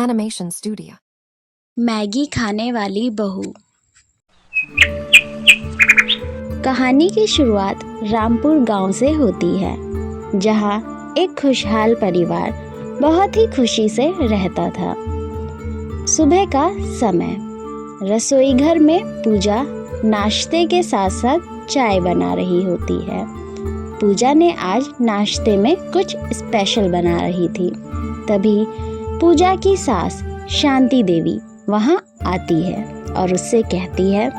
Animation Studio. Maggi खाने वाली बहू। कहानी की शुरुआत रामपुर गांव से होती है, जहां एक खुशहाल परिवार बहुत ही खुशी से रहता था। सुबह का समय, रसोई घर में पूजा नाश्ते के साथ साथ चाय बना रही होती है। पूजा ने आज नाश्ते में कुछ स्पेशल बना रही थी। तभी पूजा की सास शांति देवी वहां आती है और उससे कहती है,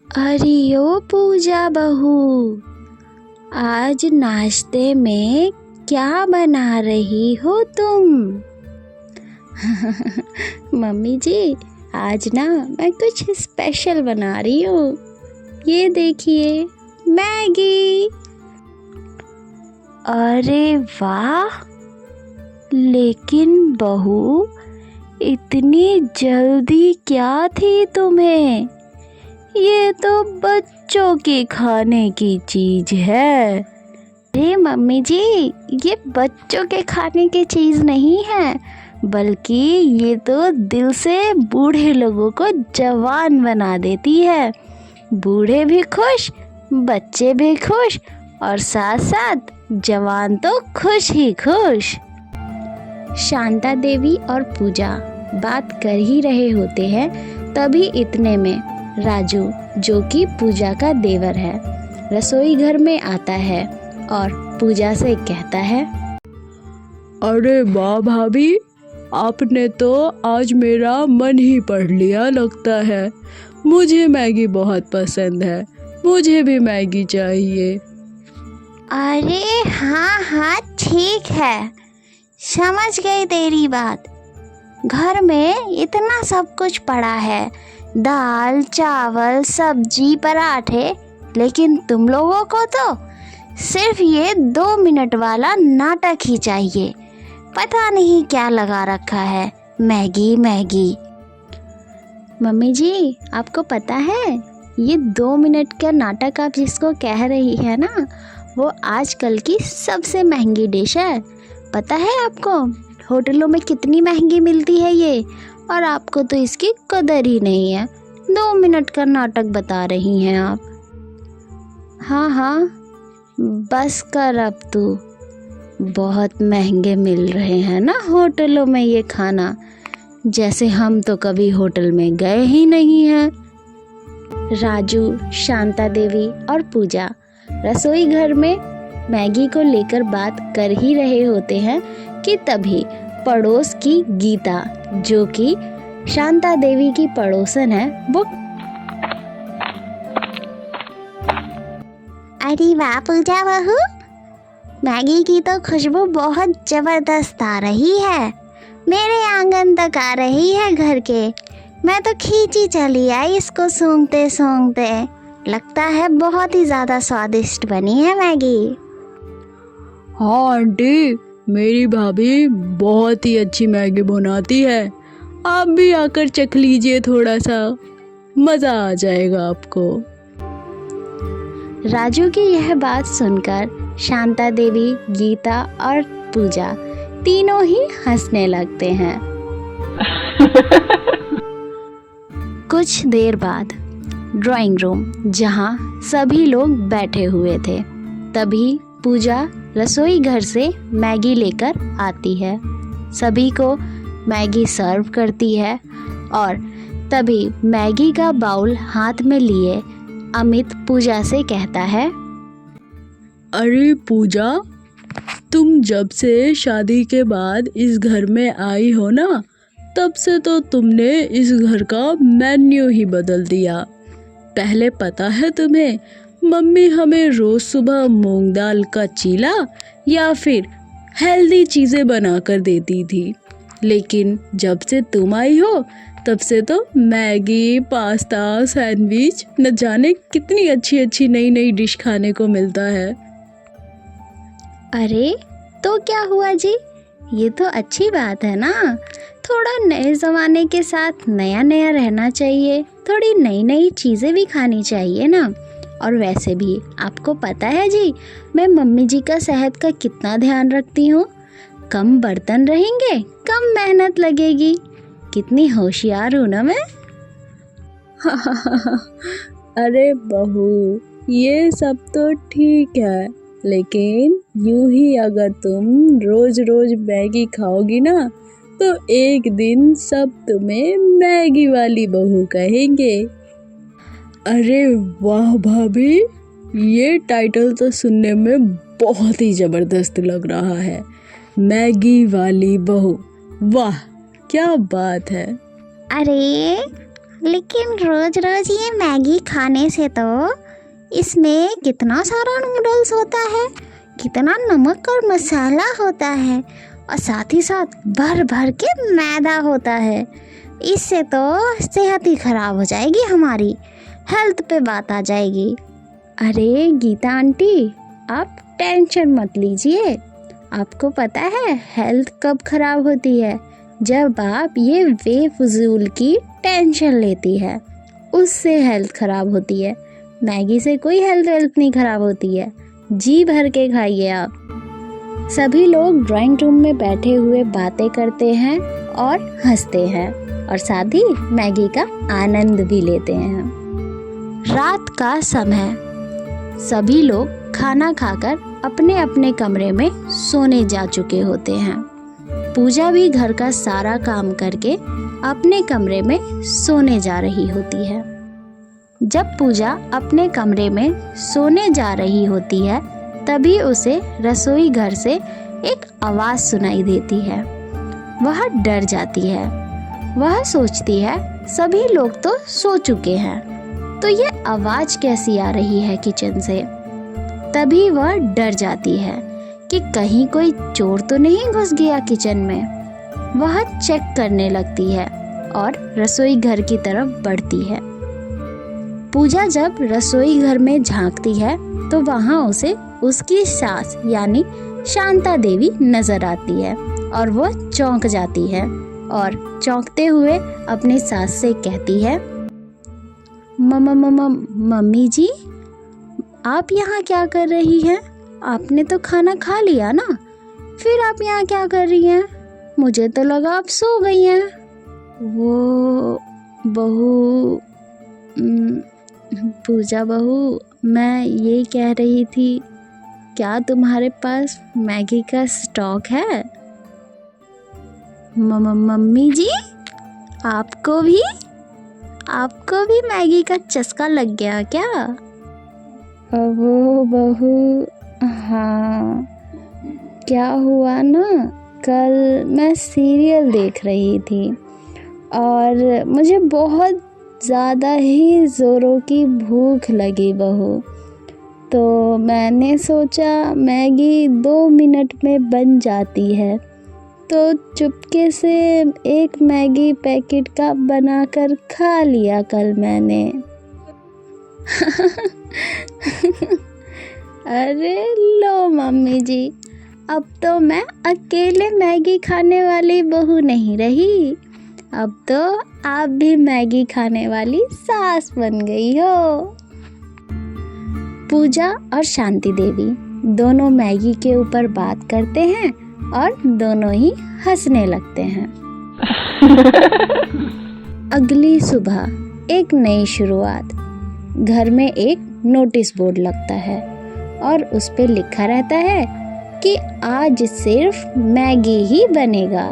अरे ओ पूजा बहू, आज नाश्ते में क्या बना रही हो तुम? मम्मी जी, आज ना मैं कुछ स्पेशल बना रही हूँ। ये देखिए, मैगी। अरे वाह, लेकिन बहू, इतनी जल्दी क्या थी तुम्हें? ये तो बच्चों के खाने की चीज है। अरे मम्मी जी, ये बच्चों के खाने की चीज नहीं है, बल्कि ये तो दिल से बूढ़े लोगों को जवान बना देती है। बूढ़े भी खुश, बच्चे भी खुश, और साथ साथ जवान तो खुश ही खुश। शांता देवी और पूजा बात कर ही रहे होते हैं, तभी इतने में राजू, जो कि पूजा का देवर है, रसोई घर में आता है और पूजा से कहता है, अरे वाह भाभी, आपने तो आज मेरा मन ही पढ़ लिया लगता है। मुझे मैगी बहुत पसंद है, मुझे भी मैगी चाहिए। अरे हाँ ठीक है, समझ गई तेरी बात। घर में इतना सब कुछ पड़ा है, दाल चावल सब्जी पराठे, लेकिन तुम लोगों को तो सिर्फ ये 2 मिनट वाला नाटक ही चाहिए। पता नहीं क्या लगा रखा है, मैगी मैगी। मम्मी जी, आपको पता है, ये 2 मिनट का नाटक आप जिसको कह रही है ना, वो आजकल की सबसे महंगी डिश है। पता है आपको होटलों में कितनी महंगी मिलती है ये, और आपको तो इसकी कदर ही नहीं है। 2 मिनट का नाटक बता रही हैं आप। हाँ, बस कर अब तू। बहुत महंगे मिल रहे हैं ना होटलों में ये खाना, जैसे हम तो कभी होटल में गए ही नहीं हैं। राजू, शांता देवी और पूजा रसोई घर में मैगी को लेकर बात कर ही रहे होते हैं कि तभी पड़ोस की गीता, जो कि शांता देवी की पड़ोसन है, वो, अरे वाह पूजा बहू, मैगी की तो खुशबू बहुत जबरदस्त आ रही है, मेरे आंगन तक आ रही है घर के। मैं तो खींची चली आई इसको सूंघते सूंघते। लगता है बहुत ही ज़्यादा स्वादिष्ट बनी है मैगी। हाँ आंटी, मेरी भाभी बहुत ही अच्छी मैगी बनाती है। आप भी आकर चख लीजिए, थोड़ा सा मज़ा आ जाएगा आपको। राजू की यह बात सुनकर शांता देवी, गीता और पूजा तीनों ही हंसने लगते हैं। कुछ देर बाद ड्राइंग रूम, जहां सभी लोग बैठे हुए थे, तभी पूजा रसोई घर से मैगी लेकर आती है। सभी को मैगी सर्व करती है और तभी मैगी का बाउल हाथ में लिए अमित पूजा से कहता है, अरे पूजा, तुम जब से शादी के बाद इस घर में आई हो ना, तब से तो तुमने इस घर का मेन्यू ही बदल दिया। पहले पता है तुम्हें, मम्मी हमें रोज़ सुबह मूंग दाल का चीला या फिर हेल्दी चीज़ें बना कर देती थी, लेकिन जब से तुम आई हो, तब से तो मैगी, पास्ता, सैंडविच, न जाने कितनी अच्छी अच्छी नई नई डिश खाने को मिलता है। अरे तो क्या हुआ जी, ये तो अच्छी बात है ना। थोड़ा नए ज़माने के साथ नया नया रहना चाहिए, थोड़ी नई नई चीज़ें भी खानी चाहिए ना। और वैसे भी आपको पता है जी, मैं मम्मी जी का सेहत का कितना ध्यान रखती हूँ। कम बर्तन रहेंगे, कम मेहनत लगेगी। कितनी होशियार हूँ ना मैं। अरे बहू, ये सब तो ठीक है, लेकिन यूं ही अगर तुम रोज रोज मैगी खाओगी ना, तो एक दिन सब तुम्हें मैगी वाली बहू कहेंगे। अरे वाह भाभी, ये टाइटल तो सुनने में बहुत ही जबरदस्त लग रहा है। मैगी वाली बहू, वाह क्या बात है। अरे लेकिन रोज रोज ये मैगी खाने से तो इसमें कितना सारा नूडल्स होता है, कितना नमक और मसाला होता है, और साथ ही साथ भर भर के मैदा होता है। इससे तो सेहत ही खराब हो जाएगी हमारी, हेल्थ पे बात आ जाएगी। अरे गीता आंटी, आप टेंशन मत लीजिए। आपको पता है हेल्थ कब खराब होती है? जब आप ये बेफजूल की टेंशन लेती है, उससे हेल्थ खराब होती है। मैगी से कोई हेल्थ नहीं खराब होती है। जी भर के खाइए आप। सभी लोग ड्राइंग रूम में बैठे हुए बातें करते हैं और हंसते हैं, और साथ ही मैगी का आनंद भी लेते हैं। रात का समय, सभी लोग खाना खाकर अपने अपने कमरे में सोने जा चुके होते हैं। पूजा भी घर का सारा काम करके अपने कमरे में सोने जा रही होती है। जब पूजा अपने कमरे में सोने जा रही होती है, तभी उसे रसोई घर से एक आवाज़ सुनाई देती है। वह डर जाती है। वह सोचती है सभी लोग तो सो चुके हैं, तो ये आवाज़ कैसी आ रही है किचन से। तभी वह डर जाती है कि कहीं कोई चोर तो नहीं घुस गया किचन में। वह चेक करने लगती है और रसोई घर की तरफ बढ़ती है। पूजा जब रसोई घर में झांकती है तो वहाँ उसे उसकी सास यानी शांता देवी नजर आती है, और वो चौंक जाती है और चौंकते हुए अपनी सास से कहती है, मम्मी जी, आप यहाँ क्या कर रही हैं? आपने तो खाना खा लिया ना, फिर आप यहाँ क्या कर रही हैं? मुझे तो लगा आप सो गई हैं। वो बहू, पूजा बहू, मैं ये कह रही थी, क्या तुम्हारे पास मैगी का स्टॉक है? मम्मी जी, आपको भी मैगी का चस्का लग गया क्या? वो बहू, हाँ, क्या हुआ ना, कल मैं सीरियल देख रही थी और मुझे बहुत ज़्यादा ही ज़ोरों की भूख लगी बहू, तो मैंने सोचा मैगी 2 मिनट में बन जाती है, तो चुपके से एक मैगी पैकेट का बनाकर खा लिया कल मैंने। अरे लो मम्मी जी, अब तो मैं अकेले मैगी खाने वाली बहू नहीं रही, अब तो आप भी मैगी खाने वाली सास बन गई हो। पूजा और शांति देवी दोनों मैगी के ऊपर बात करते हैं और दोनों ही हंसने लगते हैं। अगली सुबह एक नई शुरुआत। घर में एक नोटिस बोर्ड लगता है और उस पे लिखा रहता है कि आज सिर्फ मैगी ही बनेगा।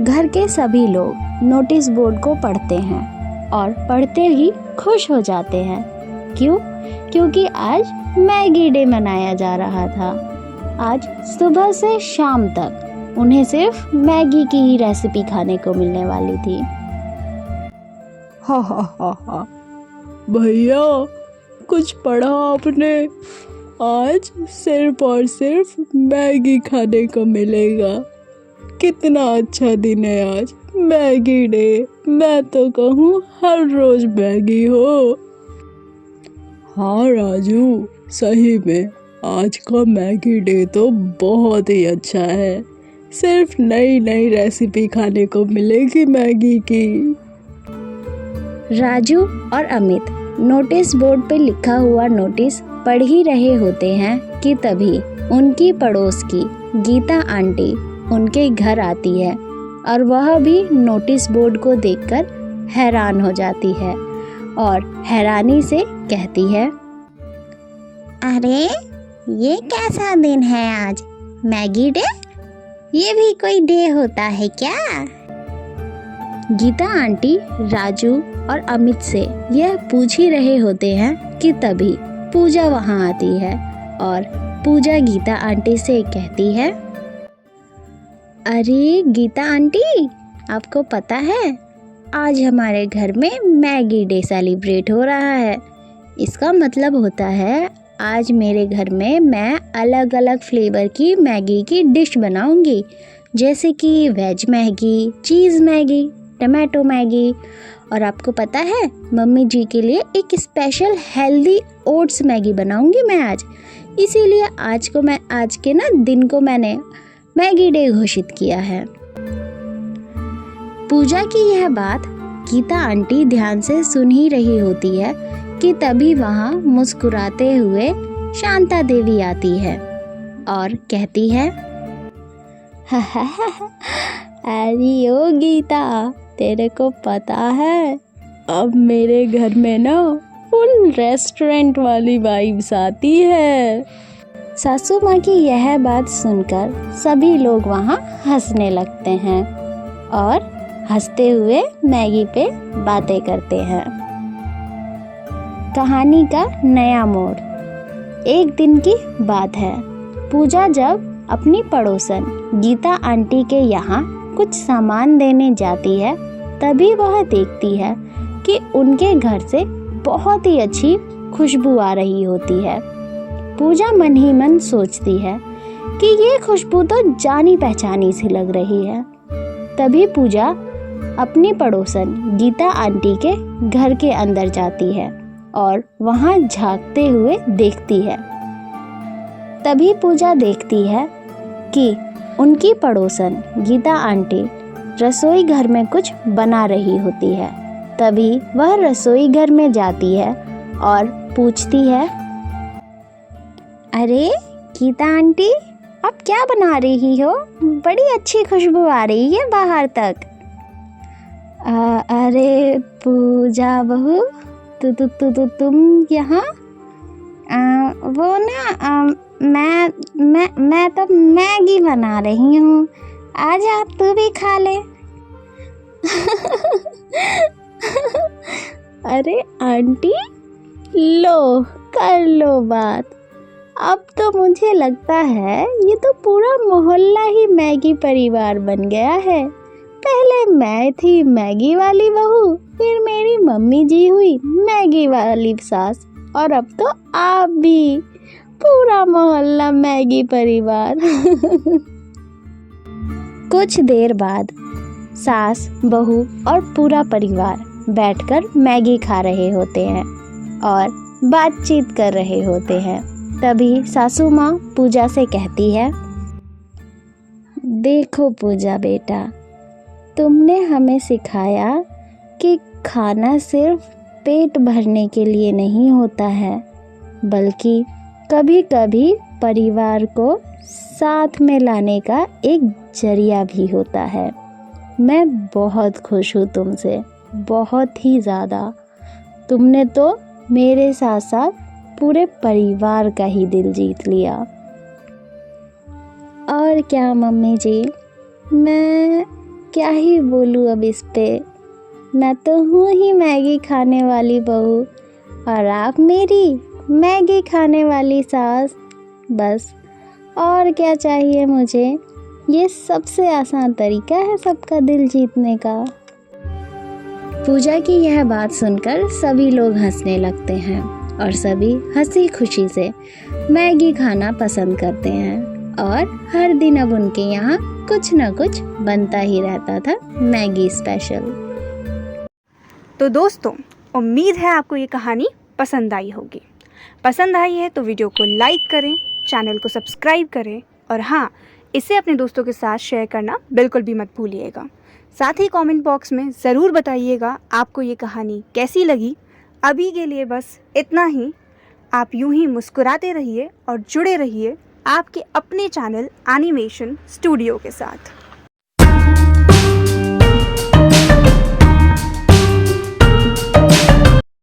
घर के सभी लोग नोटिस बोर्ड को पढ़ते हैं और पढ़ते ही खुश हो जाते हैं। क्यों? क्योंकि आज मैगी डे मनाया जा रहा था। आज सुबह से शाम तक उन्हें सिर्फ मैगी की ही रेसिपी खाने को मिलने वाली थी। हा, भैया, कुछ पढ़ा आपने? आज सिर्फ और सिर्फ मैगी खाने को मिलेगा। कितना अच्छा दिन है आज, मैगी डे। मैं तो कहूँ हर रोज मैगी हो। हाँ राजू, सही में आज का मैगी डे तो बहुत ही अच्छा है। सिर्फ नई नई रेसिपी खाने को मिलेगी मैगी की। राजू और अमित नोटिस बोर्ड पे लिखा हुआ नोटिस पढ़ ही रहे होते हैं कि तभी उनकी पड़ोस की गीता आंटी उनके घर आती है और वह भी नोटिस बोर्ड को देखकर हैरान हो जाती है और हैरानी से कहती है, अरे ये कैसा दिन है आज, मैगी डे? ये भी कोई डे होता है क्या? गीता आंटी राजू और अमित से यह पूछ ही रहे होते हैं कि तभी पूजा वहाँ आती है और पूजा गीता आंटी से कहती है, अरे गीता आंटी, आपको पता है आज हमारे घर में मैगी डे सेलिब्रेट हो रहा है। इसका मतलब होता है आज मेरे घर में मैं अलग अलग फ्लेवर की मैगी की डिश बनाऊंगी, जैसे कि veg Maggi, cheese Maggi, tomato Maggi. और आपको पता है मम्मी जी के लिए एक स्पेशल हेल्दी ओट्स मैगी बनाऊंगी मैं आज। इसीलिए आज के दिन को मैंने मैगी डे घोषित किया है। पूजा की यह बात गीता आंटी ध्यान से सुन ही रही होती है कि तभी वहाँ मुस्कुराते हुए शांता देवी आती है और कहती है, अरे ओ गीता, तेरे को पता है अब मेरे घर में ना फुल रेस्टोरेंट वाली वाइब्स आती है। सासू माँ की यह बात सुनकर सभी लोग वहाँ हंसने लगते हैं और हंसते हुए मैगी पे बातें करते हैं। कहानी का नया मोड़। एक दिन की बात है, पूजा जब अपनी पड़ोसन गीता आंटी के यहाँ कुछ सामान देने जाती है तभी वह देखती है कि उनके घर से बहुत ही अच्छी खुशबू आ रही होती है। पूजा मन ही मन सोचती है कि ये खुशबू तो जानी पहचानी सी लग रही है। तभी पूजा अपनी पड़ोसन गीता आंटी के घर के अंदर जाती है और वहाँ झांकते हुए देखती है। तभी पूजा देखती है कि उनकी पड़ोसन गीता आंटी रसोई घर में कुछ बना रही होती है। तभी वह रसोई घर में जाती है और पूछती है, अरे गीता आंटी, आप क्या बना रही हो? बड़ी अच्छी खुशबू आ रही है बाहर तक। अरे पूजा बहू, तुम यहाँ? वो ना मैं तो मैगी बना रही हूँ, आजा तू भी खा ले। अरे आंटी, लो कर लो बात। अब तो मुझे लगता है ये तो पूरा मोहल्ला ही मैगी परिवार बन गया है। पहले मैं थी मैगी वाली बहू, फिर मेरी मम्मी जी हुई मैगी वाली सास, और अब तो आप भी। पूरा मोहल्ला मैगी परिवार। कुछ देर बाद सास, बहू और पूरा परिवार बैठकर मैगी खा रहे होते हैं और बातचीत कर रहे होते हैं। तभी सासू माँ पूजा से कहती है, देखो पूजा बेटा, तुमने हमें सिखाया कि खाना सिर्फ पेट भरने के लिए नहीं होता है, बल्कि कभी कभी परिवार को साथ में लाने का एक जरिया भी होता है। मैं बहुत खुश हूँ तुमसे, बहुत ही ज़्यादा। तुमने तो मेरे साथ साथ पूरे परिवार का ही दिल जीत लिया। और क्या मम्मी जी, मैं क्या ही बोलूँ अब इस पे। मैं तो हूँ ही मैगी खाने वाली बहू और आप मेरी मैगी खाने वाली सास। बस और क्या चाहिए मुझे। ये सबसे आसान तरीका है सबका दिल जीतने का। पूजा की यह बात सुनकर सभी लोग हंसने लगते हैं और सभी हंसी खुशी से मैगी खाना पसंद करते हैं और हर दिन अब उनके यहाँ कुछ न कुछ बनता ही रहता था मैगी स्पेशल। तो दोस्तों, उम्मीद है आपको ये कहानी पसंद आई होगी। पसंद आई है तो वीडियो को लाइक करें, चैनल को सब्सक्राइब करें और हाँ, इसे अपने दोस्तों के साथ शेयर करना बिल्कुल भी मत भूलिएगा। साथ ही कमेंट बॉक्स में ज़रूर बताइएगा आपको ये कहानी कैसी लगी। अभी के लिए बस इतना ही। आप यूं ही मुस्कुराते रहिए और जुड़े रहिए आपके अपने चैनल एनिमेशन स्टूडियो के साथ।